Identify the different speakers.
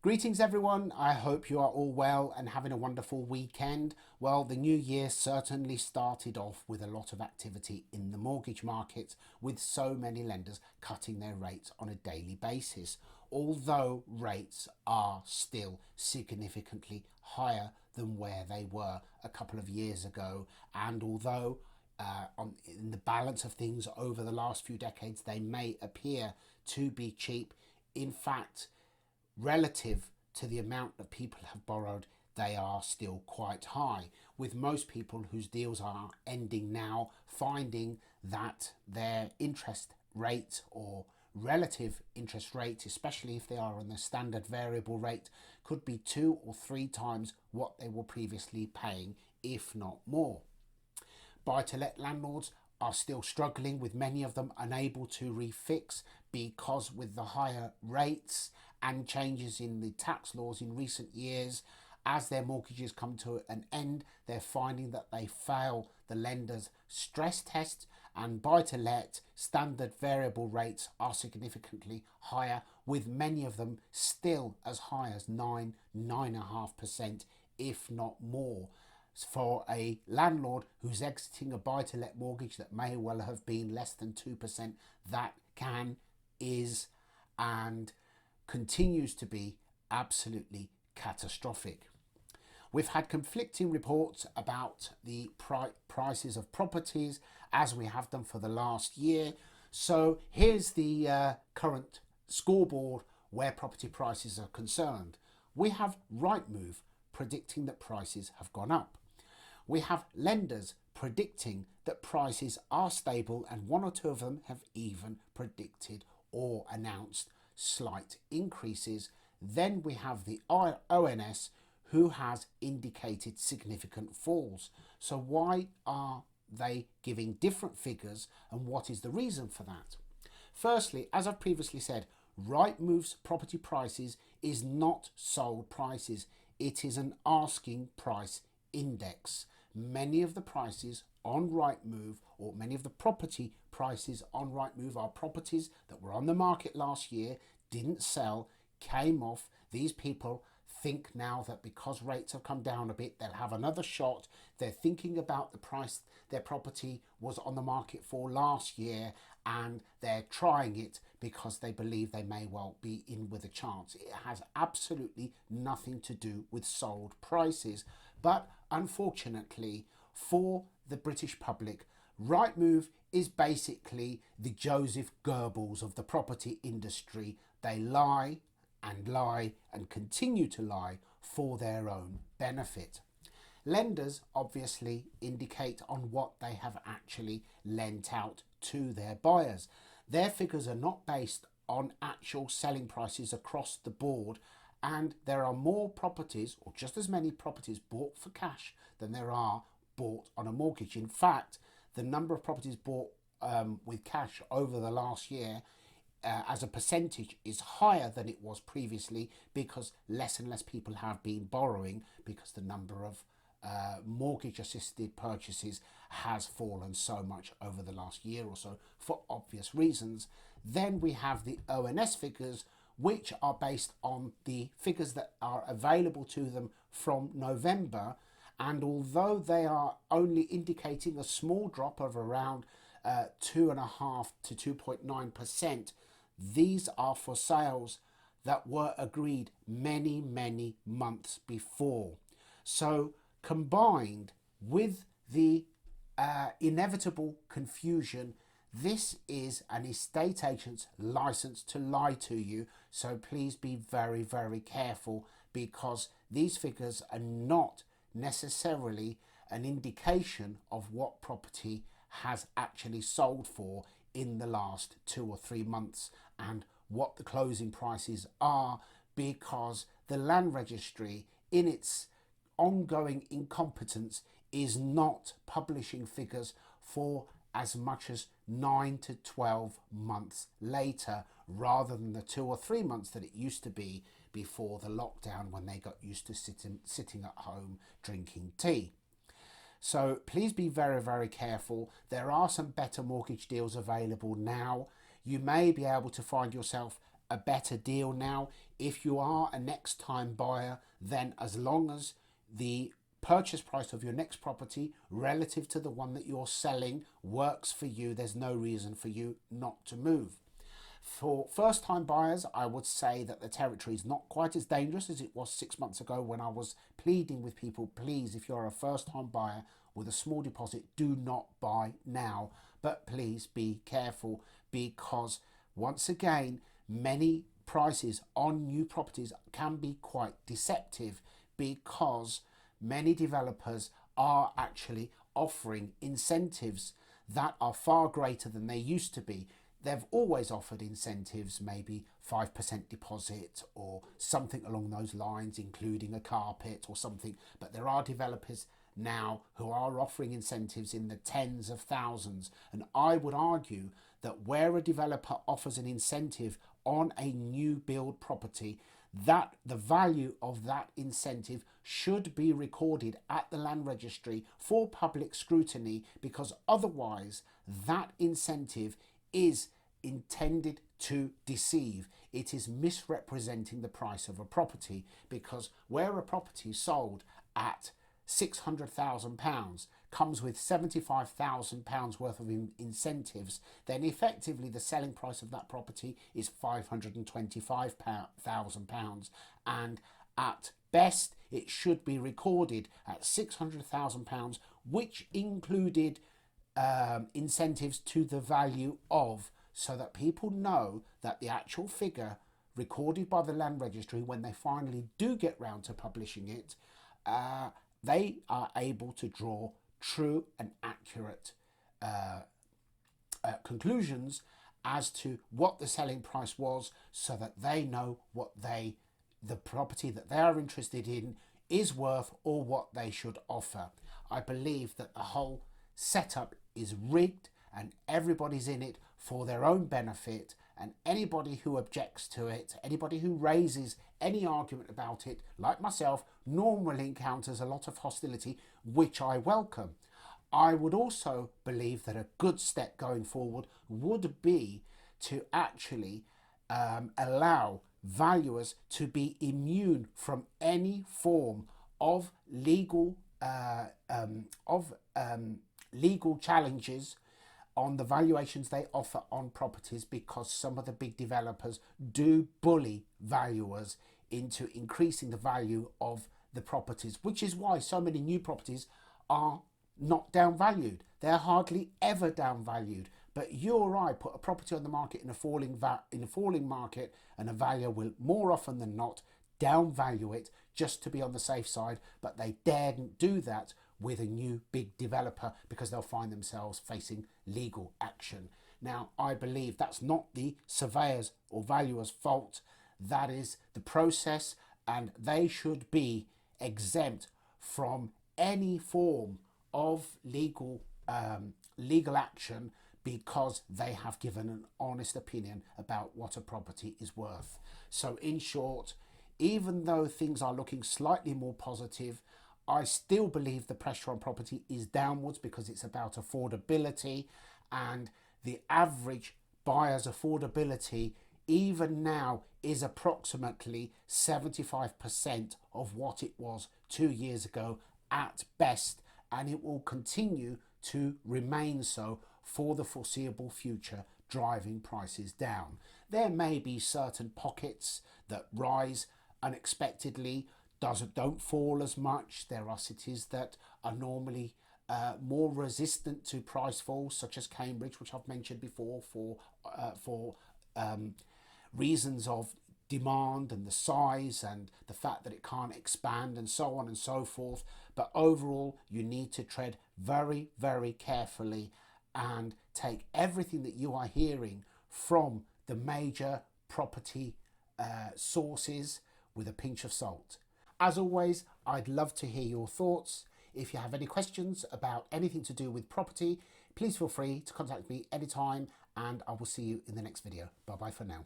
Speaker 1: Greetings everyone, I hope you are all well and having a wonderful weekend. Well, the new year certainly started off with a lot of activity in the mortgage market, with so many lenders cutting their rates on a daily basis, although rates are still significantly higher than where they were a couple of years ago, and although in the balance of things over the last few decades they may appear to be cheap, in fact relative to the amount that people have borrowed, they are still quite high, with most people whose deals are ending now finding that their interest rate or relative interest rate, especially if they are on the standard variable rate, could be 2 or 3 times what they were previously paying, if not more. Buy-to-let landlords are still struggling, with many of them unable to refix because with the higher rates and changes in the tax laws in recent years, as their mortgages come to an end, they're finding that they fail the lender's stress test, and buy-to-let standard variable rates are significantly higher, with many of them still as high as 9.5%, if not more. For a landlord who's exiting a buy-to-let mortgage that may well have been less than 2%, that is and continues to be absolutely catastrophic. We've had conflicting reports about the prices of properties, as we have done for the last year. So here's the current scoreboard where property prices are concerned. We have Rightmove predicting that prices have gone up. We have lenders predicting that prices are stable, and 1 or 2 of them have even predicted or announced slight increases. Then we have the ONS, who has indicated significant falls. So why are they giving different figures, and what is the reason for that? Firstly, as I've previously said, Rightmove's property prices is not sold prices. It is an asking price index. Many of the prices on Rightmove, or many of the property prices on Rightmove, are properties that were on the market last year, didn't sell, came off. These people think now that because rates have come down a bit, they'll have another shot. They're thinking about the price their property was on the market for last year, and they're trying it because they believe they may well be in with a chance. It has absolutely nothing to do with sold prices. But unfortunately for the British public, Rightmove is basically the Joseph Goebbels of the property industry. They lie and continue to lie for their own benefit. Lenders obviously indicate on what they have actually lent out to their buyers. Their figures are not based on actual selling prices across the board, and there are more properties, or just as many properties, bought for cash than there are bought on a mortgage. In fact, the number of properties bought with cash over the last year as a percentage is higher than it was previously, because less and less people have been borrowing, because the number of mortgage assisted purchases has fallen so much over the last year or so, for obvious reasons. Then we have the ONS figures, which are based on the figures that are available to them from November, and although they are only indicating a small drop of around 2.5 to 2.9%, these are for sales that were agreed many months before. So combined with the inevitable confusion, this is an estate agent's license to lie to you. So please be very careful, because these figures are not necessarily an indication of what property has actually sold for in the last 2 or 3 months and what the closing prices are, because the land registry, in its ongoing incompetence, is not publishing figures for as much as 9 to 12 months later, rather than the 2 or 3 months that it used to be before the lockdown, when they got used to sitting at home drinking tea. So please be very careful. There are some better mortgage deals available now. You may be able to find yourself a better deal now. If you are a next time buyer, then as long as the purchase price of your next property relative to the one that you're selling works for you, there's no reason for you not to move. For first time buyers, I would say that the territory is not quite as dangerous as it was 6 months ago when I was pleading with people, please, if you're a first time buyer with a small deposit, do not buy now. But please be careful, because once again, many prices on new properties can be quite deceptive, because many developers are actually offering incentives that are far greater than they used to be. They've always offered incentives, maybe 5% deposit or something along those lines, including a carpet or something. But there are developers now who are offering incentives in the tens of thousands. And I would argue that where a developer offers an incentive on a new build property, that the value of that incentive should be recorded at the land registry for public scrutiny, because otherwise that incentive is intended to deceive. It is misrepresenting the price of a property, because where a property is sold at £600,000 comes with £75,000 worth of incentives, then effectively the selling price of that property is £525,000, and at best it should be recorded at £600,000, which included incentives to the value of, so that people know that the actual figure recorded by the land registry, when they finally do get round to publishing it, they are able to draw true and accurate conclusions as to what the selling price was, so that they know what the property that they are interested in is worth, or what they should offer. I believe that the whole setup is rigged and everybody's in it for their own benefit, and anybody who objects to it, anybody who raises any argument about it, like myself, normally encounters a lot of hostility, which I welcome. I would also believe that a good step going forward would be to actually allow valuers to be immune from any form of legal legal challenges on the valuations they offer on properties, because some of the big developers do bully valuers into increasing the value of the properties, which is why so many new properties are not downvalued. They're hardly ever downvalued. But you or I put a property on the market in a falling market, and a valuer will more often than not downvalue it just to be on the safe side. But they daren't do that with a new big developer, because they'll find themselves facing legal action. Now, I believe that's not the surveyor's or valuer's fault. That is the process, and they should be exempt from any form of legal action, because they have given an honest opinion about what a property is worth. So in short, even though things are looking slightly more positive, I still believe the pressure on property is downwards, because it's about affordability, and the average buyer's affordability even now is approximately 75% of what it was 2 years ago at best, and it will continue to remain so for the foreseeable future, driving prices down. There may be certain pockets that rise unexpectedly, don't fall as much. There are cities that are normally more resistant to price falls, such as Cambridge, which I've mentioned before, for reasons of demand and the size and the fact that it can't expand and so on and so forth. But overall, you need to tread very, very carefully and take everything that you are hearing from the major property sources with a pinch of salt. As always, I'd love to hear your thoughts. If you have any questions about anything to do with property, please feel free to contact me anytime, and I will see you in the next video. Bye bye for now.